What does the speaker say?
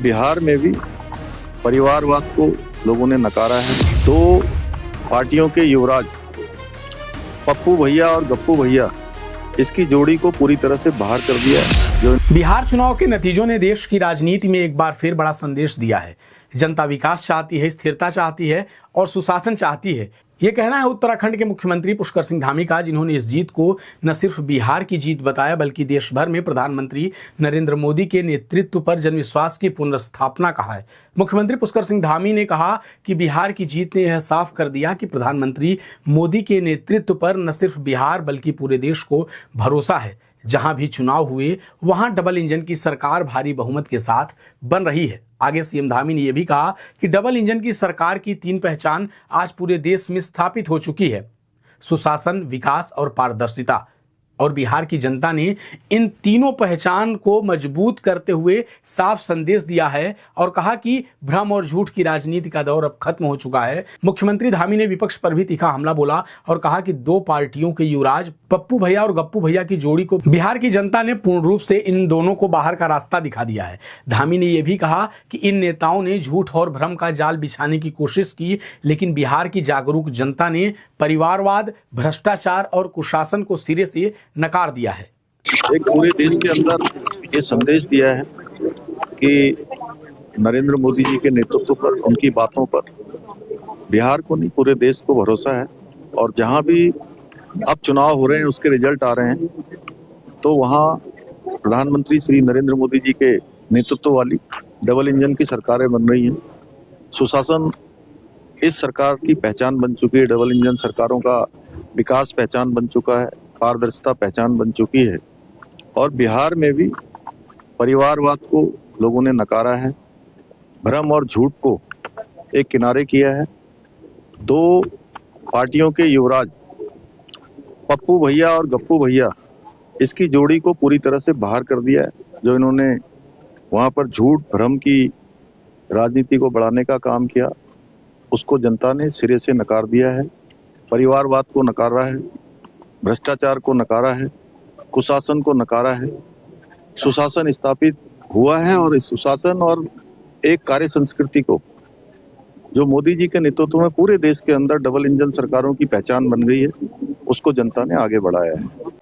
बिहार में भी परिवारवाद को लोगों ने नकारा है। दो पार्टियों के युवराज पप्पू भैया और गप्पू भैया, इसकी जोड़ी को पूरी तरह से बाहर कर दिया। जो बिहार चुनाव के नतीजों ने देश की राजनीति में एक बार फिर बड़ा संदेश दिया है। जनता विकास चाहती है, स्थिरता चाहती है और सुशासन चाहती है। ये कहना है उत्तराखंड के मुख्यमंत्री पुष्कर सिंह धामी का, जिन्होंने इस जीत को न सिर्फ बिहार की जीत बताया बल्कि देश भर में प्रधानमंत्री नरेंद्र मोदी के नेतृत्व पर जनविश्वास की पुनर्स्थापना कहा है। मुख्यमंत्री पुष्कर सिंह धामी ने कहा कि बिहार की जीत ने यह साफ कर दिया कि प्रधानमंत्री मोदी के नेतृत्व पर न सिर्फ बिहार बल्कि पूरे देश को भरोसा है। जहां भी चुनाव हुए वहां डबल इंजन की सरकार भारी बहुमत के साथ बन रही है। आगे सीएम धामी ने यह भी कहा कि डबल इंजन की सरकार की 3 पहचान आज पूरे देश में स्थापित हो चुकी है: सुशासन, विकास और पारदर्शिता। और बिहार की जनता ने इन तीनों पहचान को मजबूत करते हुए साफ संदेश दिया है और कहा कि भ्रम और झूठ की राजनीति का दौर अब खत्म हो चुका है। मुख्यमंत्री धामी ने विपक्ष पर भी तीखा हमला बोला और कहा कि दो पार्टियों के युवराज पप्पू भैया और गप्पू भैया की जोड़ी को बिहार की जनता ने पूर्ण रूप से इन दोनों को बाहर का रास्ता दिखा दिया है। धामी ने यह भी कहा कि इन नेताओं ने झूठ और भ्रम का जाल बिछाने की कोशिश की, लेकिन बिहार की जागरूक जनता ने परिवारवाद, भ्रष्टाचार और कुशासन को सिरे से नकार दिया है। एक पूरे देश के अंदर ये संदेश दिया है कि नरेंद्र मोदी जी के नेतृत्व पर, उनकी बातों पर बिहार को नहीं पूरे देश को भरोसा है। और जहां भी अब चुनाव हो रहे हैं, उसके रिजल्ट आ रहे हैं, तो वहां प्रधानमंत्री श्री नरेंद्र मोदी जी के नेतृत्व वाली डबल इंजन की सरकारें बन रही हैं। सुशासन इस सरकार की पहचान बन चुकी है, डबल इंजन सरकारों का विकास पहचान बन चुका है, पारदर्शिता पहचान बन चुकी है। और बिहार में भी परिवारवाद को लोगों ने नकारा है, भ्रम और झूठ को एक किनारे किया है। दो पार्टियों के युवराज पप्पू भैया और गप्पू भैया, इसकी जोड़ी को पूरी तरह से बाहर कर दिया है। जो इन्होंने वहां पर झूठ भ्रम की राजनीति को बढ़ाने का काम किया, उसको जनता ने सिरे से नकार दिया है। परिवारवाद को नकारा है, भ्रष्टाचार को नकारा है, कुशासन को नकारा है। सुशासन स्थापित हुआ है और इस सुशासन और एक कार्य संस्कृति को, जो मोदी जी के नेतृत्व में पूरे देश के अंदर डबल इंजन सरकारों की पहचान बन गई है, उसको जनता ने आगे बढ़ाया है।